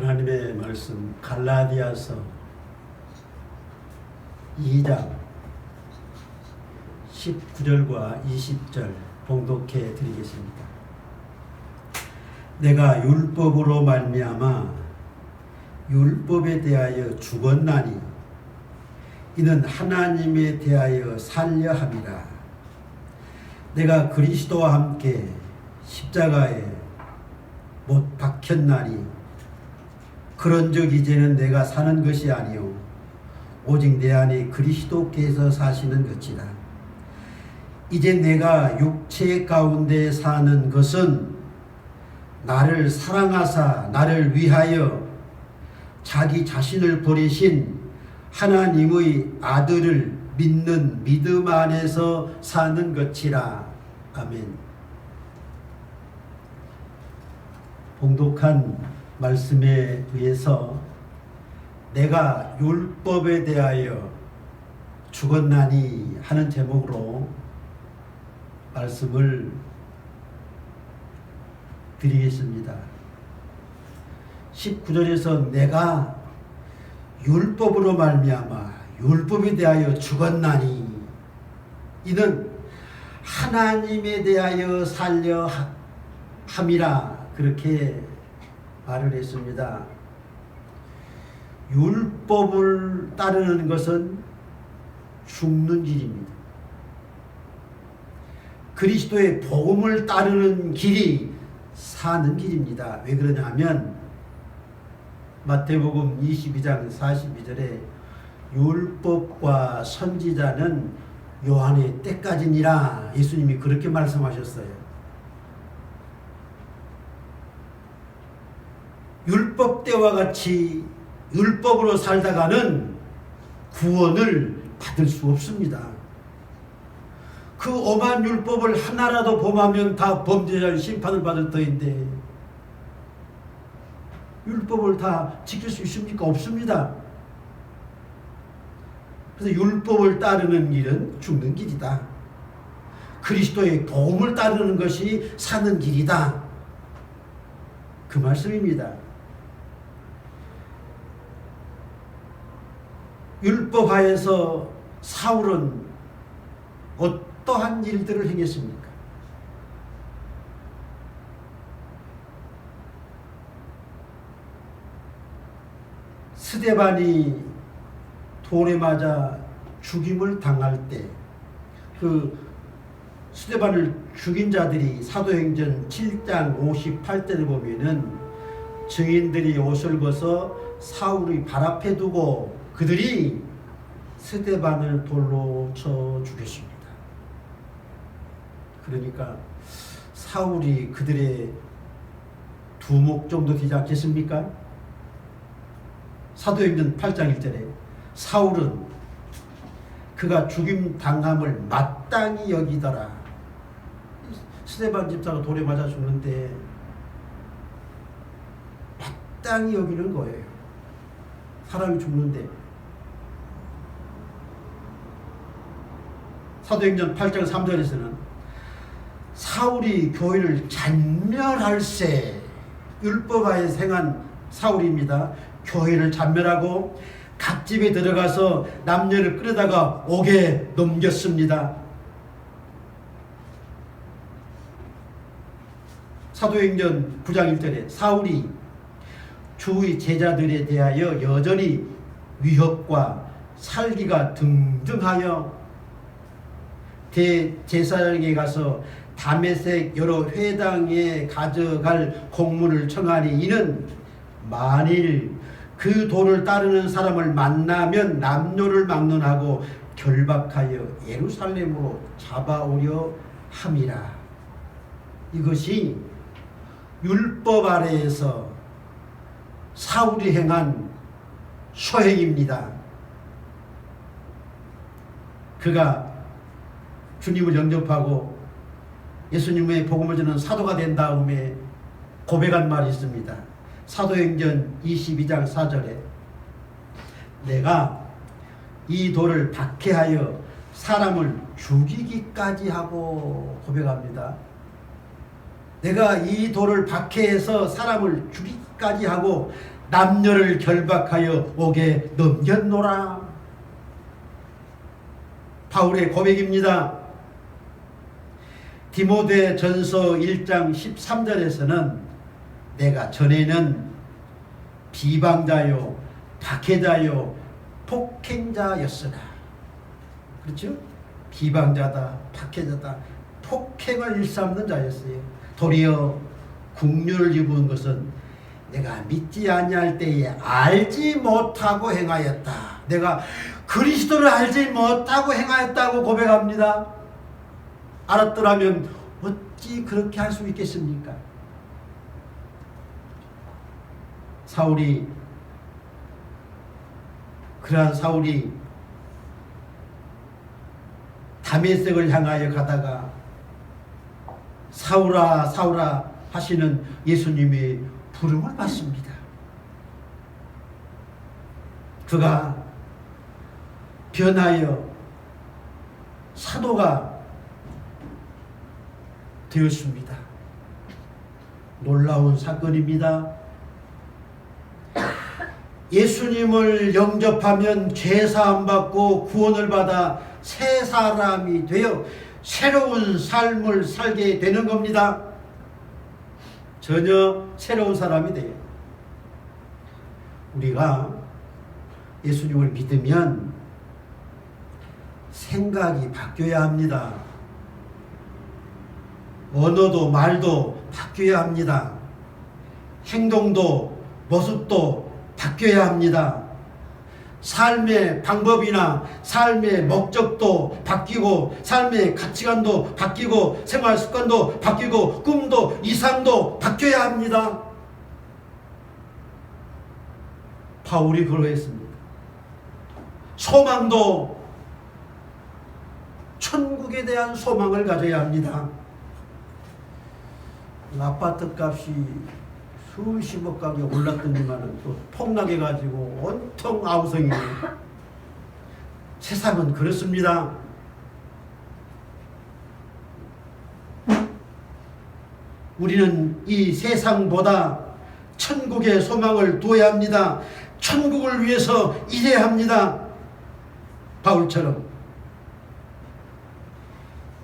하나님의 말씀 갈라디아서 2장 19절과 20절 봉독해 드리겠습니다. 내가 율법으로 말미암아 율법에 대하여 죽었나니 이는 하나님에 대하여 살려 함이라. 내가 그리스도와 함께 십자가에 못 박혔나니 그런즉 이제는 내가 사는 것이 아니요 오직 내 안에 그리스도께서 사시는 것이라. 이제 내가 육체 가운데 사는 것은 나를 사랑하사 나를 위하여 자기 자신을 버리신 하나님의 아들을 믿는 믿음 안에서 사는 것이라. 아멘. 봉독한 말씀에 의해서 내가 율법에 대하여 죽었나니 하는 제목으로 말씀을 드리겠습니다. 19절에서 내가 율법으로 말미암아 율법에 대하여 죽었나니 이는 하나님에 대하여 살려 함이라 그렇게 말을 했습니다. 율법을 따르는 것은 죽는 길입니다. 그리스도의 복음을 따르는 길이 사는 길입니다. 왜 그러냐 하면 마태복음 22장 42절에 율법과 선지자는 요한의 때까지니라 예수님이 그렇게 말씀하셨어요. 율법 때와 같이 율법으로 살다가는 구원을 받을 수 없습니다. 그 엄한 율법을 하나라도 범하면 다 범죄자의 심판을 받을 터인데 율법을 다 지킬 수 있습니까? 없습니다. 그래서 율법을 따르는 길은 죽는 길이다. 그리스도의 복음을 따르는 것이 사는 길이다. 그 말씀입니다. 율법하에서 사울은 어떠한 일들을 행했습니까? 스데반이 돌에 맞아 죽임을 당할 때 그 스데반을 죽인 자들이 사도행전 7장 58절에 보면은 증인들이 옷을 벗어 사울의 발 앞에 두고 그들이 스데반을 돌로 쳐 죽였습니다. 그러니까 사울이 그들의 두목 정도 되지 않겠습니까? 사도행전 8장 1절에 사울은 그가 죽임 당함을 마땅히 여기더라. 스데반 집사가 돌에 맞아 죽는데 마땅히 여기는 거예요. 사람이 죽는데. 사도행전 8장 3절에서는 사울이 교회를 잔멸할세, 율법하에 행한 사울입니다. 교회를 잔멸하고 각 집에 들어가서 남녀를 끌어다가 옥에 넘겼습니다. 사도행전 9장 1절에 사울이 주의 제자들에 대하여 여전히 위협과 살기가 등등하여 대제사장에 가서 다메섹 여러 회당에 가져갈 공문을 청하니 이는 만일 그 도를 따르는 사람을 만나면 남녀를 막론하고 결박하여 예루살렘으로 잡아오려 함이라. 이것이 율법 아래에서 사울이 행한 소행입니다. 그가 주님을 영접하고 예수님의 복음을 전하는 사도가 된 다음에 고백한 말이 있습니다. 사도행전 22장 4절에 내가 이 돌을 박해하여 사람을 죽이기까지 하고 고백합니다. 내가 이 돌을 박해해서 사람을 죽이기까지 하고 남녀를 결박하여 옥에 넘겼노라. 바울의 고백입니다. 디모데 전서 1장 13절에서는 내가 전에는 비방자요, 박해자요, 폭행자였으나. 그렇죠? 비방자다, 박해자다, 폭행을 일삼는 자였어요. 도리어 국류를 입은 것은 내가 믿지 아니할 때에 알지 못하고 행하였다. 내가 그리스도를 알지 못하고 행하였다고 고백합니다. 알았더라면 어찌 그렇게 할 수 있겠습니까? 그러한 사울이 다메섹을 향하여 가다가 사울아 사울아 하시는 예수님의 부름을 받습니다. 그가 변하여 사도가 되었습니다. 놀라운 사건입니다. 예수님을 영접하면 죄사함 받고 구원을 받아 새 사람이 되어 새로운 삶을 살게 되는 겁니다. 전혀 새로운 사람이 돼요. 우리가 예수님을 믿으면 생각이 바뀌어야 합니다. 언어도 말도 바뀌어야 합니다. 행동도 모습도 바뀌어야 합니다. 삶의 방법이나 삶의 목적도 바뀌고 삶의 가치관도 바뀌고 생활 습관도 바뀌고 꿈도 이상도 바뀌어야 합니다. 바울이 그러했습니다. 소망도 천국에 대한 소망을 가져야 합니다. 아파트 값이 수십억 가격 올랐더니만은 또 폭락해가지고 온통 아우성이에요. 세상은 그렇습니다. 우리는 이 세상보다 천국의 소망을 두어야 합니다. 천국을 위해서 일해야 합니다. 바울처럼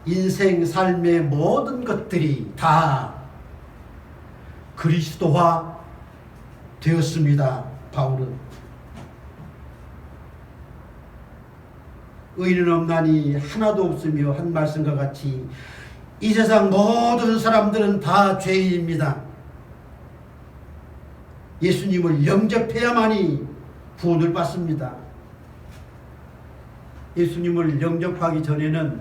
인생 삶의 모든 것들이 다 그리스도화 되었습니다. 바울은 의인은 없나니 하나도 없으며 한 말씀과 같이 이 세상 모든 사람들은 다 죄인입니다. 예수님을 영접해야만이 구원을 받습니다. 예수님을 영접하기 전에는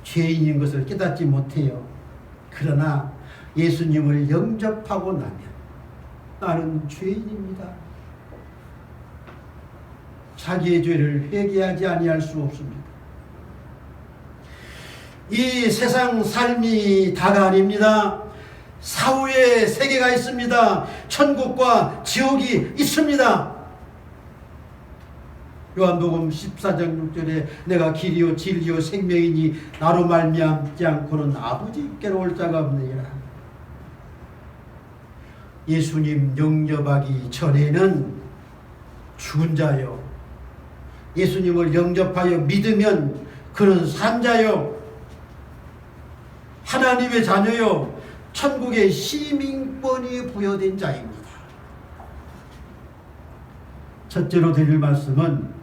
죄인인 것을 깨닫지 못해요. 그러나 예수님을 영접하고 나면 나는 죄인입니다. 자기의 죄를 회개하지 아니할 수 없습니다. 이 세상 삶이 다가 아닙니다. 사후의 세계가 있습니다. 천국과 지옥이 있습니다. 요한복음 14장 6절에 내가 길이요 진리요 생명이니 나로 말미암지 않고는 아버지께로 올 자가 없느니라. 예수님 영접하기 전에는 죽은 자요, 예수님을 영접하여 믿으면 그는 산 자요, 하나님의 자녀요, 천국의 시민권이 부여된 자입니다. 첫째로 드릴 말씀은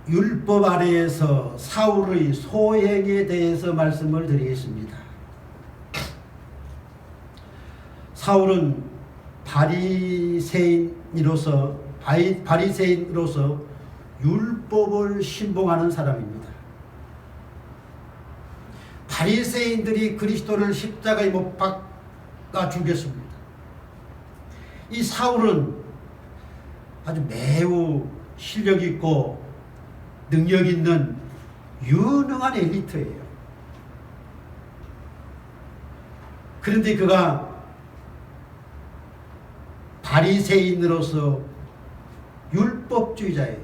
율법 아래에서 사울의 소행에 대해서 말씀을 드리겠습니다. 사울은 바리새인으로서 율법을 신봉하는 사람입니다. 바리새인들이 그리스도를 십자가에 못 박아 죽였습니다. 이 사울은 아주 매우 실력 있고 능력 있는 유능한 엘리트예요. 그런데 그가 바리새인으로서 율법주의자예요.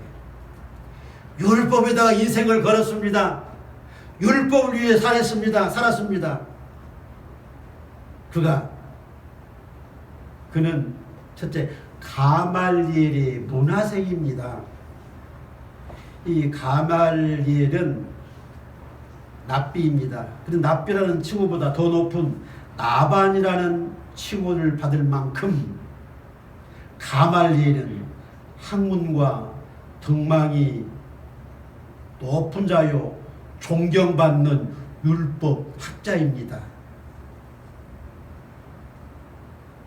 율법에다가 인생을 걸었습니다. 율법을 위해 살았습니다. 그가 그는 첫째 가말리엘의 문화생입니다. 이 가말리엘은 납비입니다. 그런데 납비라는 칭호보다 더 높은 나반이라는 칭호를 받을 만큼 가말리엘은 학문과 덕망이 높은 자요 존경받는 율법 학자입니다.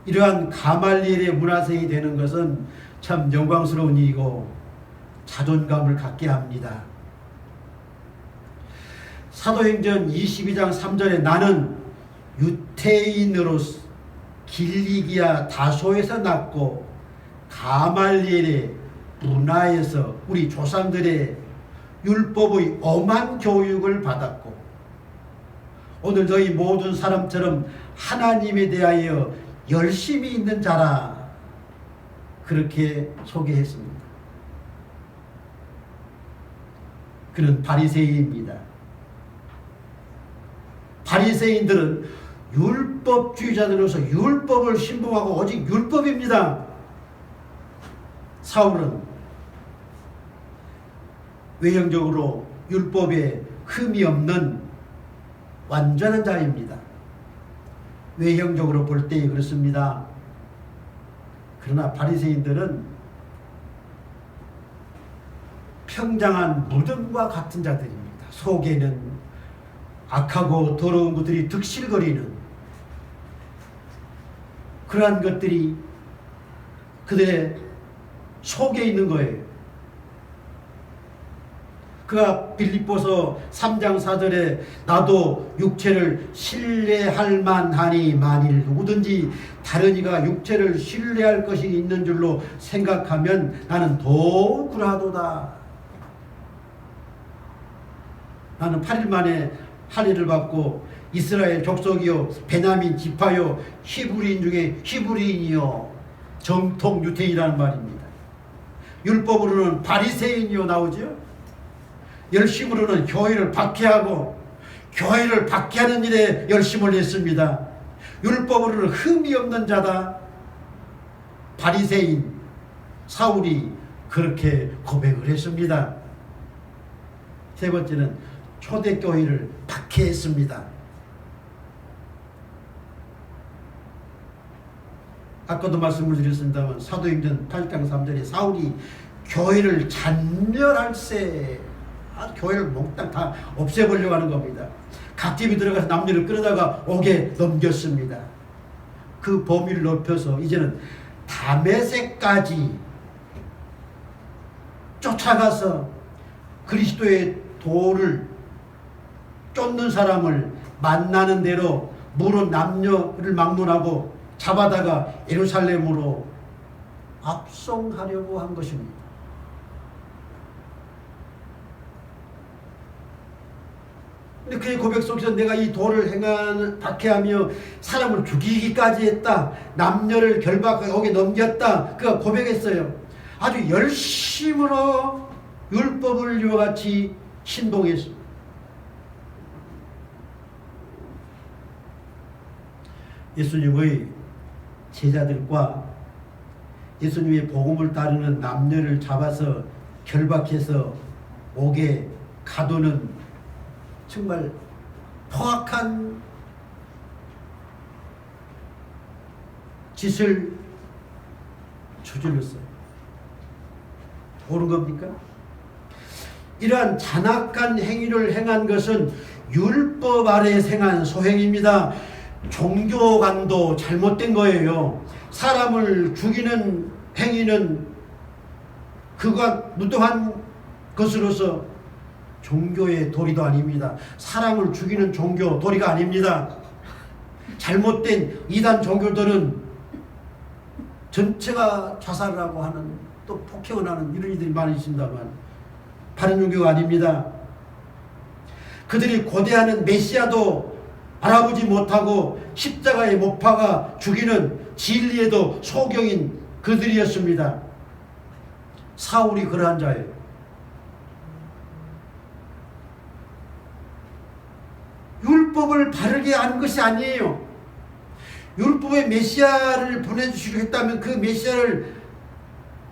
이러한 가말리엘의 문화생이 되는 것은 참 영광스러운 일이고 자존감을 갖게 합니다. 사도행전 22장 3절에 나는 유태인으로 길리기아 다소에서 났고 가말리엘의 문화에서 우리 조상들의 율법의 엄한 교육을 받았고 오늘 너희 모든 사람처럼 하나님에 대하여 열심히 있는 자라 그렇게 소개했습니다. 그는 바리새인입니다. 바리새인들은 율법주의자들로서 율법을 신봉하고 오직 율법입니다. 사울은 외형적으로 율법에 흠이 없는 완전한 자입니다. 외형적으로 볼 때 그렇습니다. 그러나 바리새인들은 평장한 무덤과 같은 자들입니다. 속에는 악하고 더러운 것들이 득실거리는 그러한 것들이 그들의 속에 있는 거예요. 그가 빌립보서 3장 4절에 나도 육체를 신뢰할 만하니 만일 누구든지 다른 이가 육체를 신뢰할 것이 있는 줄로 생각하면 나는 도굴하도다. 나는 8일 만에 할례를 받고 이스라엘 족속이요 베냐민 지파요 히브리인 중에 히브리인이요 정통 유태인이라는 말입니다. 율법으로는 바리새인이요 나오죠. 열심으로는 교회를 박해하고 교회를 박해하는 일에 열심을 했습니다. 율법으로는 흠이 없는 자다. 바리새인 사울이 그렇게 고백을 했습니다. 세 번째는 초대교회를 박해했습니다. 아까도 말씀을 드렸습니다만 사도행전 8장 3절에 사울이 교회를 잔멸할세 교회를 몽땅 다 없애보려고 하는 겁니다. 각 집에 들어가서 남녀를 끌어다가 옥에 넘겼습니다. 그 범위를 넓혀서 이제는 다메섹까지 쫓아가서 그리스도의 도를 쫓는 사람을 만나는 대로 물은 남녀를 막론하고 잡아다가 예루살렘으로 압송하려고 한 것입니다. 근데 그의 고백 속에서 내가 이 도를 박해하며 사람을 죽이기까지 했다. 남녀를 결박하고 거기에 넘겼다. 그가 고백했어요. 아주 열심으로 율법을 이와 같이 신봉했습니다. 예수님의 제자들과 예수님의 복음을 따르는 남녀를 잡아서 결박해서 옥에 가두는 정말 포악한 짓을 저질렀어요. 옳은 겁니까? 이러한 잔악한 행위를 행한 것은 율법 아래 행한 소행입니다. 종교관도 잘못된 거예요. 사람을 죽이는 행위는 그가 무도한 것으로서 종교의 도리도 아닙니다. 사람을 죽이는 종교 도리가 아닙니다. 잘못된 이단 종교들은 전체가 자살을 하고 하는 또 폭행을 하는 이런 이들이 많이 있습니다만 바른 종교가 아닙니다. 그들이 고대하는 메시아도 알아보지 못하고 십자가에 못 박아 죽이는 진리에도 소경인 그들이었습니다. 사울이 그러한 자예요. 율법을 바르게 하는 것이 아니에요. 율법의 메시아를 보내주시려 했다면 그 메시아를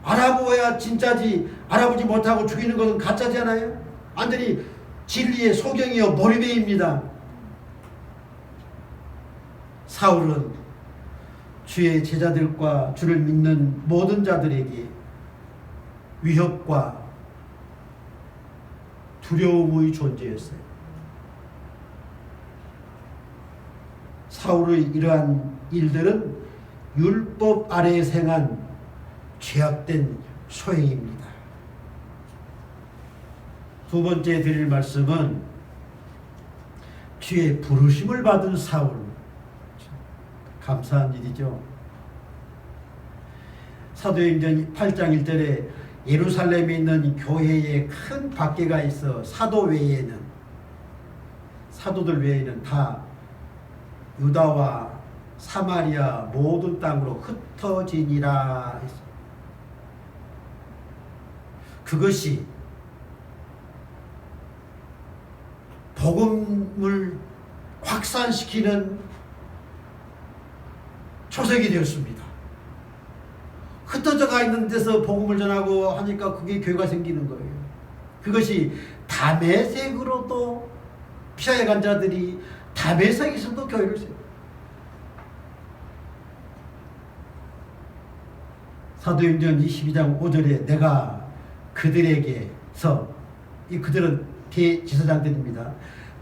알아보아야 진짜지, 알아보지 못하고 죽이는 것은 가짜잖아요. 완전히 진리의 소경이요 머리매입니다. 사울은 주의 제자들과 주를 믿는 모든 자들에게 위협과 두려움의 존재였어요. 사울의 이러한 일들은 율법 아래에 생한 죄악된 소행입니다. 두 번째 드릴 말씀은 주의 부르심을 받은 사울. 감사한 일이죠. 사도행전 8장 1절에 예루살렘에 있는 교회에 큰 박계가 있어 사도들 외에는 다 유다와 사마리아 모든 땅으로 흩어지니라 했습니다. 그것이 복음을 확산시키는 초석이 되었습니다. 흩어져 가 있는 데서 복음을 전하고 하니까 그게 교회가 생기는 거예요. 그것이 다메섹으로도 피하여 간 자들이 다메섹에서도 교회를 세워요. 사도행전 22장 5절에 내가 그들에게서, 그들은 대지사장들입니다.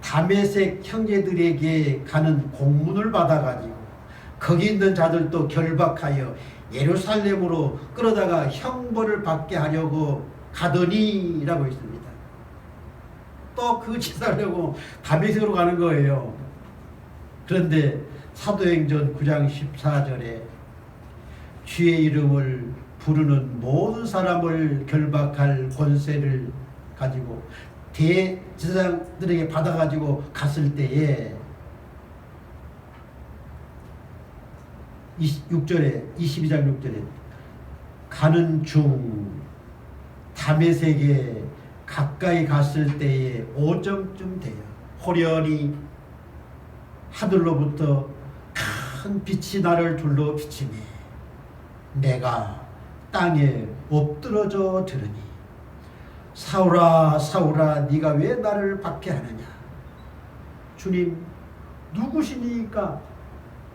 다메섹 형제들에게 가는 공문을 받아가지고 거기 있는 자들도 결박하여 예루살렘으로 끌어다가 형벌을 받게 하려고 가더니 라고 있습니다. 또 그 짓하려고 다메섹으로 가는 거예요. 그런데 사도행전 9장 14절에 주의 이름을 부르는 모든 사람을 결박할 권세를 가지고 대제사장들에게 받아가지고 갔을 때에 22장 6절에 가는 중 다메섹에 가까이 갔을 때에 5점쯤 돼요. 호련히 하늘로부터 큰 빛이 나를 둘러 비치니 내가 땅에 엎드러져 들으니 사울아 사울아 네가 왜 나를 박해하느냐. 주님 누구시니까?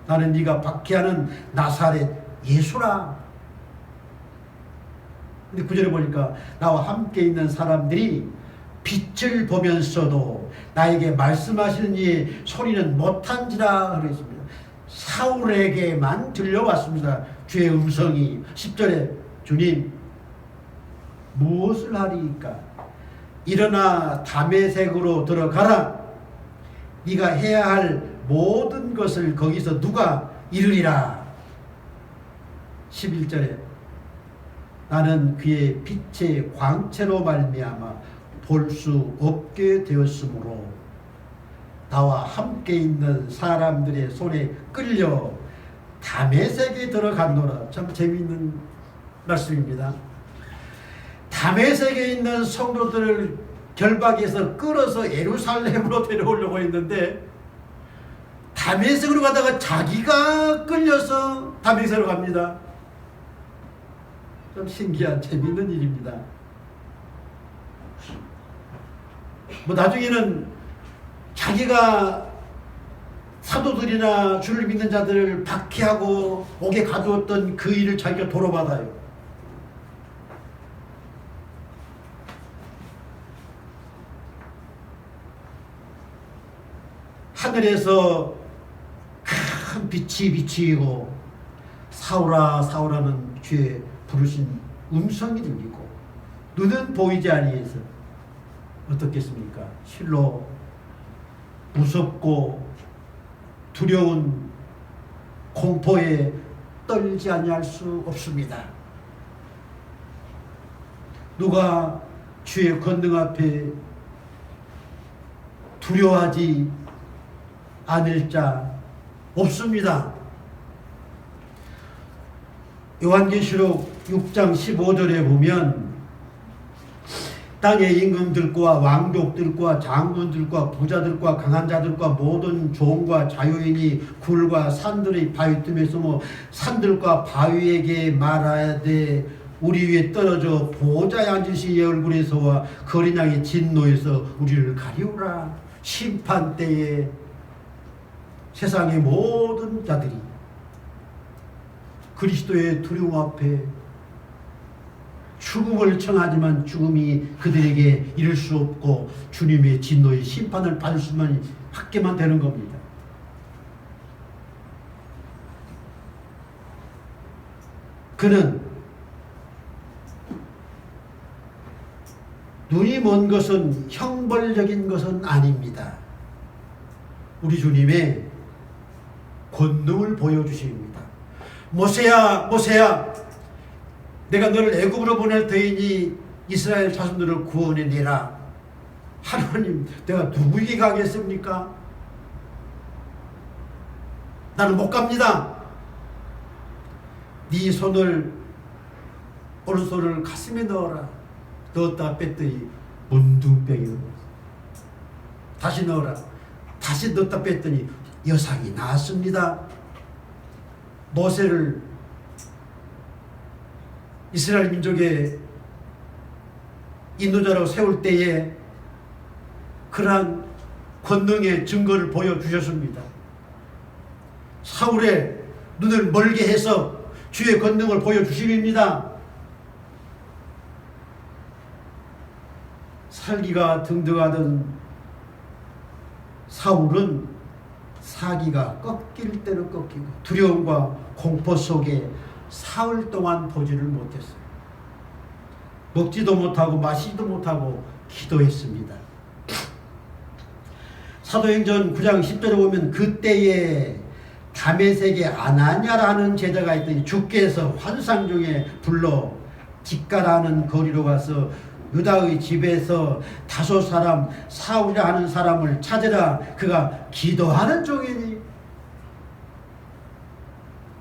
나는 네가 박해하는 나사렛 예수라. 근데 9절에 보니까 나와 함께 있는 사람들이 빛을 보면서도 나에게 말씀하시는 이 소리는 못한지라 그랬습니다. 사울에게만 들려왔습니다. 주의 음성이. 10절에 주님 무엇을 하리이까? 일어나 다메섹으로 들어가라. 네가 해야 할 모든 것을 거기서 누가 이루리라. 11절에 나는 그의 빛의 광채로 말미암아 볼 수 없게 되었으므로 나와 함께 있는 사람들의 손에 끌려 다메섹에 들어갔노라. 참 재미있는 말씀입니다. 다메섹에 있는 성도들을 결박해서 끌어서 예루살렘으로 데려오려고 했는데 다메섹으로 가다가 자기가 끌려서 다메섹으로 갑니다. 좀 신기한 재미있는 일입니다. 뭐 나중에는 자기가 사도들이나 주를 믿는 자들을 박해하고 옥에 가두었던 그 일을 자기가 도로받아요. 하늘에서 큰 빛이 비치고 사울아 사울아는 주의 부르신 음성이 들리고 눈은 보이지 아니해서 어떻겠습니까? 실로 무섭고 두려운 공포에 떨지 아니할 수 없습니다. 누가 주의 권능 앞에 두려워하지 않을 자 없습니다. 요한계시록 6장 15절에 보면 땅의 임금들과 왕족들과 장군들과 부자들과 강한 자들과 모든 종과 자유인이 굴과 산들의 바위 틈에 숨어 산들과 바위에게 말하되 우리 위에 떨어져 보좌에 앉으신 이 얼굴에서와 그 어린 양의 진노에서 우리를 가리우라. 심판 때에 세상의 모든 자들이 그리스도의 두려움 앞에 죽음을 청하지만 죽음이 그들에게 이를 수 없고 주님의 진노의 심판을 받을 수만 받게만 되는 겁니다. 그는 눈이 먼 것은 형벌적인 것은 아닙니다. 우리 주님의 권능을 보여주십니다. 모세야 모세야, 내가 너를 애굽으로 보낼 터이니 이스라엘 자손들을 구원해내라. 하나님, 내가 누구에게 가겠습니까? 나는 못 갑니다. 네 손을, 오른손을 가슴에 넣어라. 넣었다가 뺐더니 문둥병이 되었어. 다시 넣어라. 다시 넣었다 뺐더니 여상이 나왔습니다. 모세를 이스라엘 민족의 인도자로 세울 때에 그러한 권능의 증거를 보여주셨습니다. 사울의 눈을 멀게 해서 주의 권능을 보여주십니다. 살기가 등등하던 사울은 사기가 꺾일 대로 꺾이고 두려움과 공포 속에 사흘 동안 보지를 못했어요. 먹지도 못하고 마시지도 못하고 기도했습니다. 사도행전 9장 10절에 보면 그때에 다메섹에 아나니아라는 제자가 있더니 주께서 환상 중에 불러 직가라는 거리로 가서 유다의 집에서 다소 사람 사울이라 하는 사람을 찾으라. 그가 기도하는 중이니.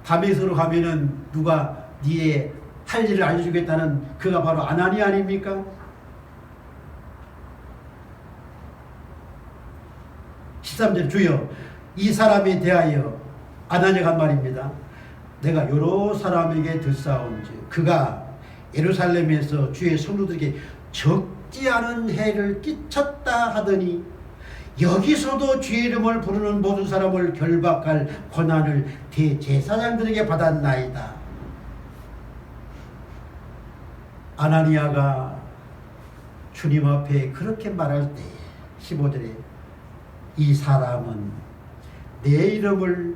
다메섹으로 가면은 누가 네의 할 일을 알려주겠다는 그가 바로 아나니아 아닙니까? 13절 주여, 이 사람에 대하여 아나니아가 한 말입니다. 내가 여러 사람에게 듣사온지 그가 예루살렘에서 주의 성도들에게 적지 않은 해를 끼쳤다 하더니 여기서도 주의 이름을 부르는 모든 사람을 결박할 권한을 대제사장들에게 받았나이다. 아나니아가 주님 앞에 그렇게 말할 때 15절에 이 사람은 내 이름을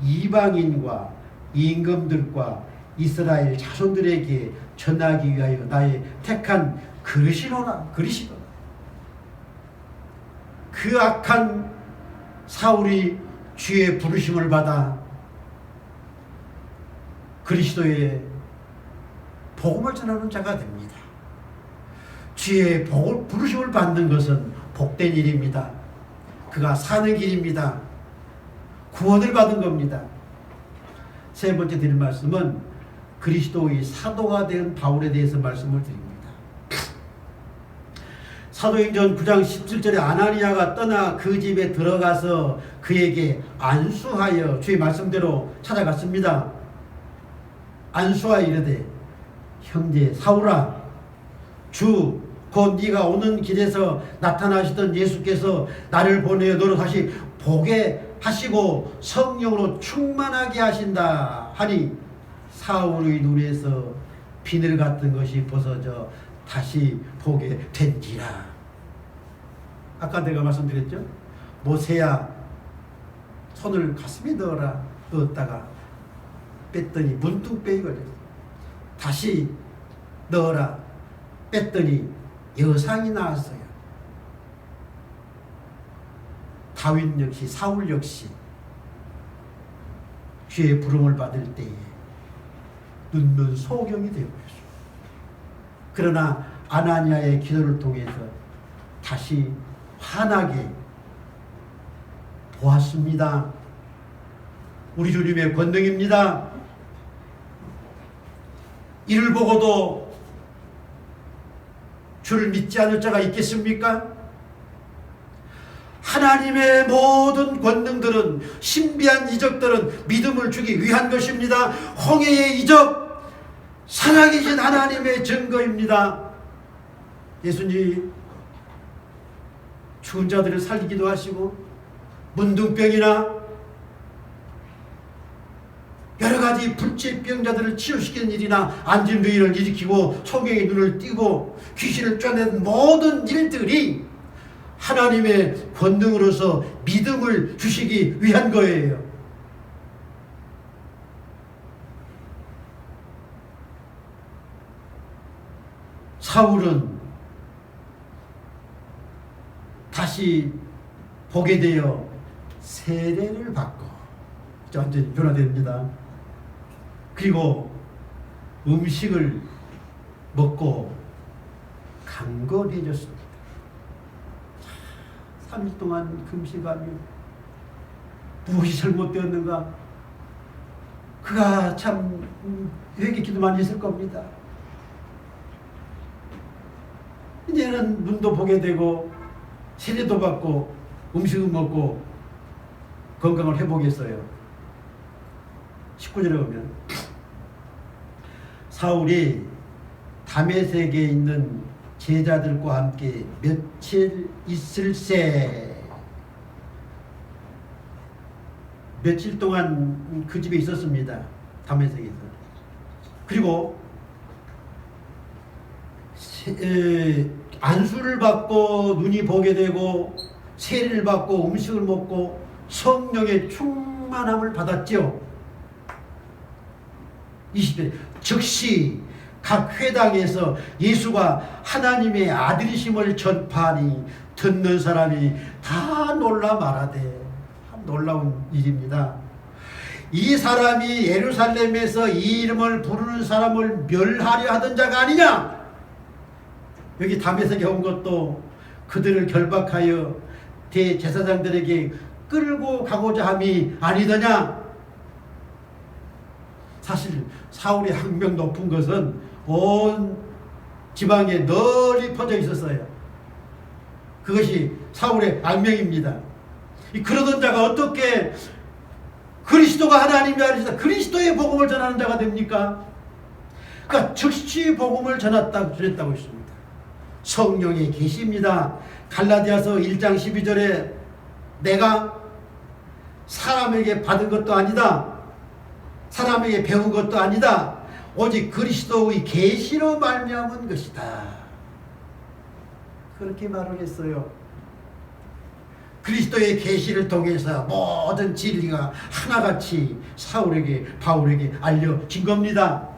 이방인과 임금들과 이스라엘 자손들에게 전하기 위하여 나의 택한 그릇이로라. 그 악한 사울이 주의 부르심을 받아 그리스도의 복음을 전하는 자가 됩니다. 주의 부르심을 받는 것은 복된 일입니다. 그가 사는 길입니다. 구원을 받은 겁니다. 세 번째 드릴 말씀은 그리스도의 사도가 된 바울에 대해서 말씀을 드립니다. 사도행전 9장 17절에 아나니아가 떠나 그 집에 들어가서 그에게 안수하여 주의 말씀대로 찾아갔습니다. 안수하여 이르되 형제 사울아, 주 곧 네가 오는 길에서 나타나시던 예수께서 나를 보내어 너를 다시 보게 하시고 성령으로 충만하게 하신다 하니 사울의 눈에서 비늘 같은 것이 벗어져 다시 보게 된지라. 아까 내가 말씀드렸죠? 모세야 손을 가슴에 넣어라. 넣었다가 뺐더니 문둥병이 걸렸어. 다시 넣어라. 뺐더니 여상이 나왔어요. 다윗 역시 사울 역시 주의 부름을 받을 때에 눈먼 소경이 되고 있습니다. 그러나 아나니아의 기도를 통해서 다시 환하게 보았습니다. 우리 주님의 권능입니다. 이를 보고도 주를 믿지 않을 자가 있겠습니까? 하나님의 모든 권능들은, 신비한 이적들은 믿음을 주기 위한 것입니다. 홍해의 이적, 살아계신 하나님의 증거입니다. 예수님 죽은 자들을 살리기도 하시고 문둥병이나 여러가지 불치병자들을 치유시키는 일이나 안진병을 일으키고 소경의 눈을 띄고 귀신을 쫓아내는 모든 일들이 하나님의 권능으로서 믿음을 주시기 위한 거예요. 사울은 다시 보게 되어 세례를 받고 완전히 변화됩니다. 그리고 음식을 먹고 강건해졌습니다. 3일 동안 금식하며 무엇이 잘못되었는가? 그가 참 회개기도 많이 했을 겁니다. 이제는 눈도 보게 되고 세례도 받고 음식을 먹고 건강을 회복했어요. 19절에 보면 사울이 다메섹에 있는 제자들과 함께 며칠 있을새, 며칠 동안 그 집에 있었습니다. 다메섹에서. 그리고 안수를 받고 눈이 보게 되고 세례를 받고 음식을 먹고 성령의 충만함을 받았죠. 20절 즉시 각 회당에서 예수가 하나님의 아들이심을 전파하니 듣는 사람이 다 놀라 말하되, 놀라운 일입니다. 이 사람이 예루살렘에서 이 이름을 부르는 사람을 멸하려 하던 자가 아니냐? 여기 다메섹에 온 것도 그들을 결박하여 대제사장들에게 끌고 가고자 함이 아니더냐? 사실 사울의 학명 높은 것은 온 지방에 널리 퍼져 있었어요. 그것이 사울의 악명입니다. 그러던 자가 어떻게 그리스도가 하나님의 아들이시다, 그리스도의 복음을 전하는 자가 됩니까? 그러니까 즉시 복음을 전했다고 했습니다. 성령의 계시입니다. 갈라디아서 1장 12절에 내가 사람에게 받은 것도 아니다, 사람에게 배운 것도 아니다, 오직 그리스도의 계시로 말미암은 것이다, 그렇게 말을 했어요. 그리스도의 계시를 통해서 모든 진리가 하나같이 사울에게, 바울에게 알려진 겁니다.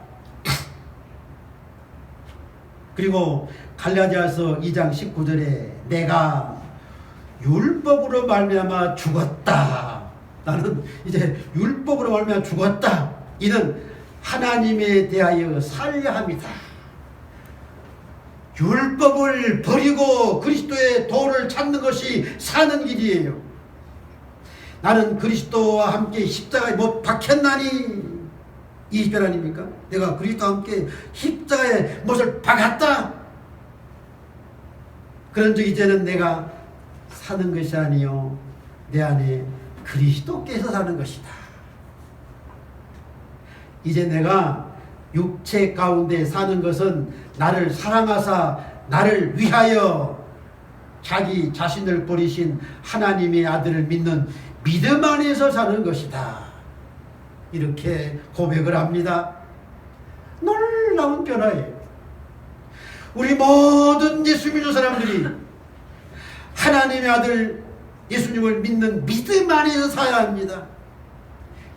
그리고 갈라디아서 2장 19절에 내가 율법으로 말미암아 죽었다, 나는 이제 율법으로 말미암아 죽었다, 이는 하나님에 대하여 살려 합니다. 율법을 버리고 그리스도의 도를 찾는 것이 사는 길이에요. 나는 그리스도와 함께 십자가에 못 박혔나니, 20절 아닙니까? 내가 그리스도와 함께 십자가에 못을 박았다. 그런즉 이제는 내가 사는 것이 아니요 내 안에 그리스도께서 사는 것이다. 이제 내가 육체 가운데 사는 것은 나를 사랑하사 나를 위하여 자기 자신을 버리신 하나님의 아들을 믿는 믿음 안에서 사는 것이다, 이렇게 고백을 합니다. 놀라운 변화예요. 우리 모든 예수 믿는 사람들이 하나님의 아들 예수님을 믿는 믿음 안에서 살아야 합니다.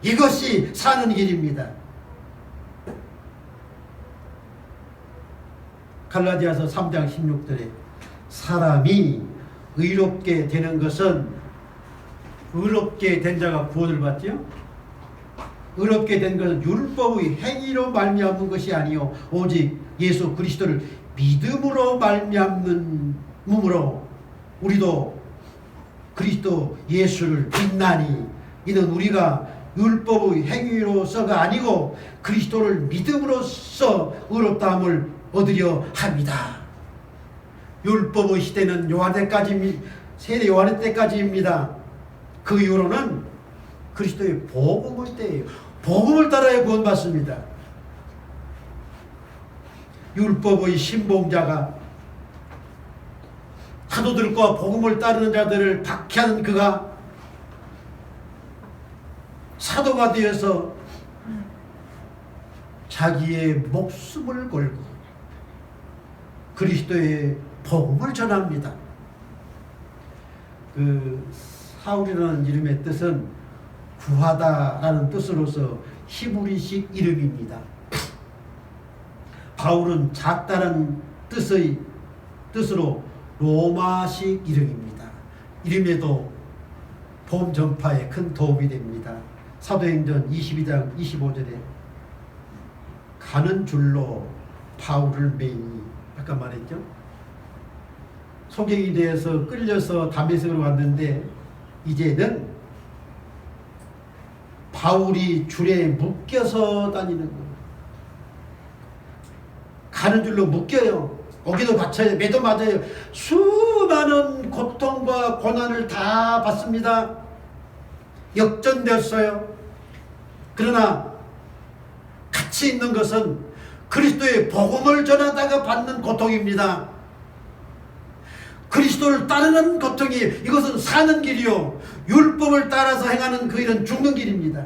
이것이 사는 길입니다. 갈라디아서 3장 16절에 사람이 의롭게 되는 것은, 의롭게 된 자가 구원을 받지요? 의롭게 된 것은 율법의 행위로 말미암은 것이 아니요 오직 예수 그리스도를 믿음으로 말미암음으로 우리도 그리스도 예수를 믿나니, 이는 우리가 율법의 행위로서가 아니고 그리스도를 믿음으로써 의롭다함을 얻으려 합니다. 율법의 시대는 세례 요한의 때까지입니다. 그 이후로는 그리스도의 복음의 때예요. 복음을 따라야 구원받습니다. 율법의 신봉자가 사도들과 복음을 따르는 자들을 박해하는 그가 사도가 되어서 자기의 목숨을 걸고 그리스도의 복음을 전합니다. 그 사울이라는 이름의 뜻은 구하다라는 뜻으로서 히브리식 이름입니다. 바울은 작다는 뜻으로 로마식 이름입니다. 이름에도 복음 전파에 큰 도움이 됩니다. 사도행전 22장 25절에 가는 줄로 바울을 매이니 아까 말했죠. 소경이 되어서 끌려서 다메섹으로 왔는데 이제는 바울이 줄에 묶여서 다니는 거예요. 가는 줄로 묶여요. 어기도 받쳐요. 매도 맞아요. 수많은 고통과 고난을 다 받습니다. 역전되었어요. 그러나 가치 있는 것은 그리스도의 복음을 전하다가 받는 고통입니다. 그리스도를 따르는 고통이 이것은 사는 길이요. 율법을 따라서 행하는 그 일은 죽는 길입니다.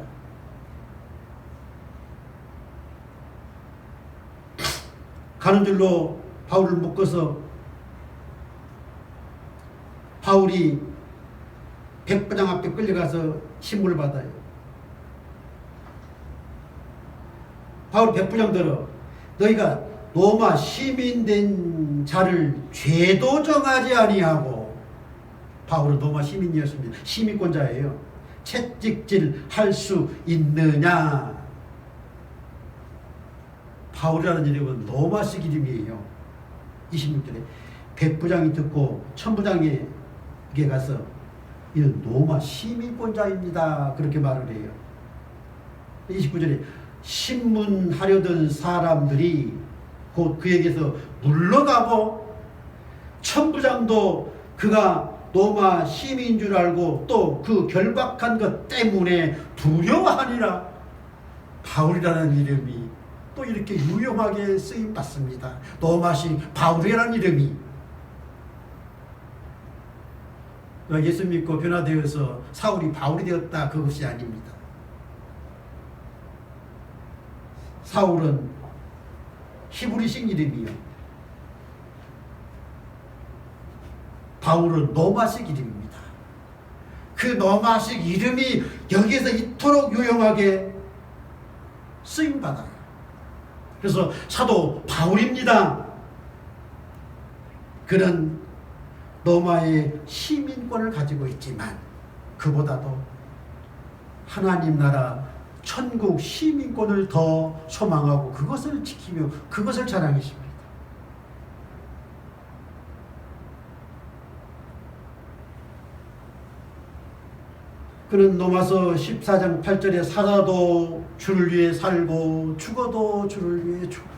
가는 줄로 바울을 묶어서 바울이 백부장 앞에 끌려가서 신문을 받아요. 바울 백부장들은 너희가 로마 시민된 자를 죄도 정하지 아니하고, 바울은 로마 시민이었습니다. 시민권자예요. 채찍질 할 수 있느냐. 바울이라는 이름은 로마식 이름이에요. 26절에 백부장이 듣고 천부장에게 가서 이는 로마 시민권자입니다. 그렇게 말을 해요. 29절에 신문하려던 사람들이 곧 그에게서 물러가고 천부장도 그가 로마 시민인 줄 알고 또 그 결박한 것 때문에 두려워하니라. 바울이라는 이름이 또 이렇게 유용하게 쓰임받습니다. 로마식 바울이라는 이름이. 예수 믿고 변화되어서 사울이 바울이 되었다, 그것이 아닙니다. 사울은 히브리식 이름이요. 바울은 로마식 이름입니다. 그 로마식 이름이 여기에서 이토록 유용하게 쓰임받아요. 그래서 사도 바울입니다. 그는 로마의 시민권을 가지고 있지만 그보다도 하나님 나라 천국 시민권을 더 소망하고 그것을 지키며 그것을 자랑했습니다. 그는 로마서 14장 8절에 살아도 주를 위해 살고 죽어도 주를 위해 죽고.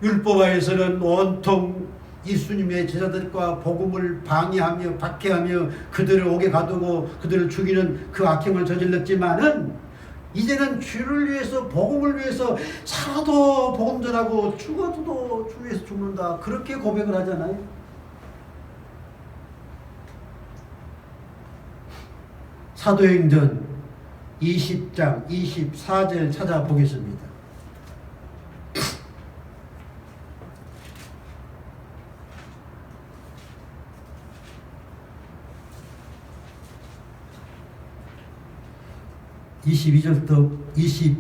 율법화에서는 온통 예수님의 제자들과 복음을 방해하며 박해하며 그들을 옥에 가두고 그들을 죽이는 그 악행을 저질렀지만은 이제는 주를 위해서 복음을 위해서 살아도 복음 전하고 죽어도 주 위해서 죽는다, 그렇게 고백을 하잖아요. 사도행전 20장 24절 찾아보겠습니다.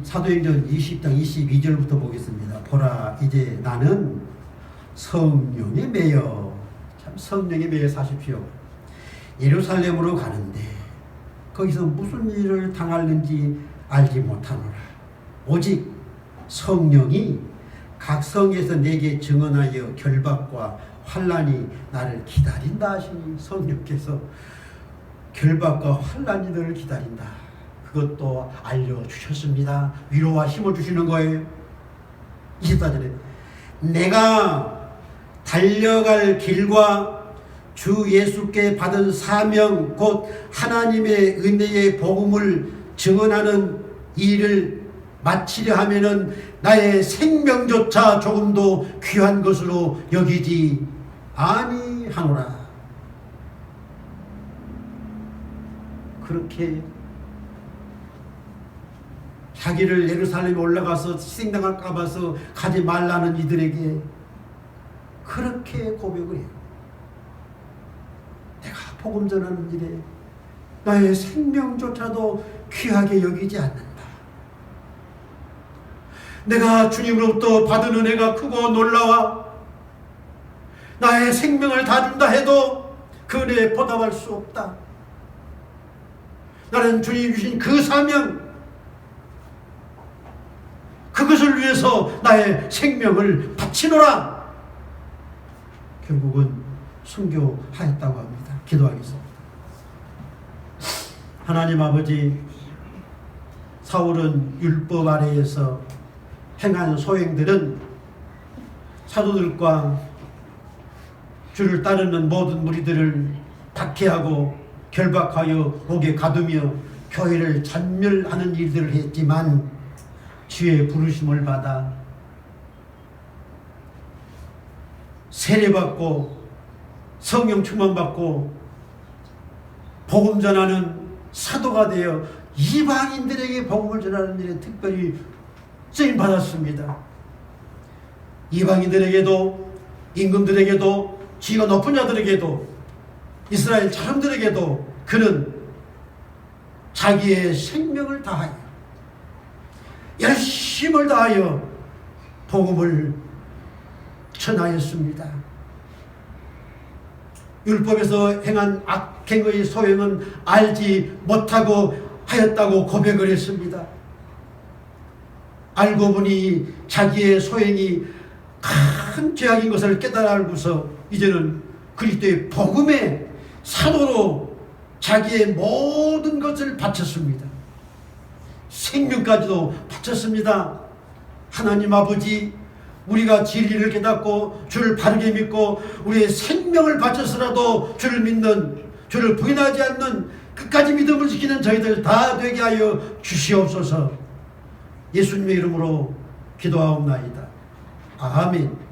사도행전 20장 22절부터 보겠습니다. 보라, 이제 나는 성령에 매여, 참 성령에 매여 사십시오. 예루살렘으로 가는데 거기서 무슨 일을 당하는지 알지 못하노라. 오직 성령이 각 성에서 내게 증언하여 결박과 환난이 나를 기다린다 하시니, 성령께서 결박과 환난이 너를 기다린다, 그것도 알려주셨습니다. 위로와 힘을 주시는 거예요. 24절에 내가 달려갈 길과 주 예수께 받은 사명 곧 하나님의 은혜의 복음을 증언하는 일을 마치려 하면은 나의 생명조차 조금도 귀한 것으로 여기지 아니하노라. 그렇게 자기를 예루살렘에 올라가서 희생당할까 봐서 가지 말라는 이들에게 그렇게 고백을 해요. 내가 복음 전하는 일에 나의 생명조차도 귀하게 여기지 않는다. 내가 주님으로부터 받은 은혜가 크고 놀라워 나의 생명을 다 준다 해도 그 은혜에 보답할 수 없다. 나는 주님 주신 그 사명, 그것을 위해서 나의 생명을 바치노라. 결국은 순교하였다고 합니다. 기도하겠습니다. 하나님 아버지, 사울은 율법 아래에서 행한 소행들은 사도들과 주를 따르는 모든 무리들을 박해하고 결박하여 옥에 가두며 교회를 잔멸하는 일들을 했지만 주의 부르심을 받아 세례받고 성령 충만받고 복음 전하는 사도가 되어 이방인들에게 복음을 전하는 일에 특별히 쓰임 받았습니다. 이방인들에게도 임금들에게도 지위가 높은 자들에게도 이스라엘 사람들에게도 그는 자기의 생명을 다하여 열심을 다하여 복음을 전하였습니다. 율법에서 행한 악행의 소용은 알지 못하고 하였다고 고백을 했습니다. 알고 보니 자기의 소행이 큰 죄악인 것을 깨달아 알고서 이제는 그리스도의 복음의 사도로 자기의 모든 것을 바쳤습니다. 생명까지도 바쳤습니다. 하나님 아버지, 우리가 진리를 깨닫고 주를 바르게 믿고 우리의 생명을 바쳐서라도 주를 믿는, 주를 부인하지 않는 끝까지 믿음을 지키는 저희들 다 되게 하여 주시옵소서. 예수님의 이름으로 기도하옵나이다. 아멘.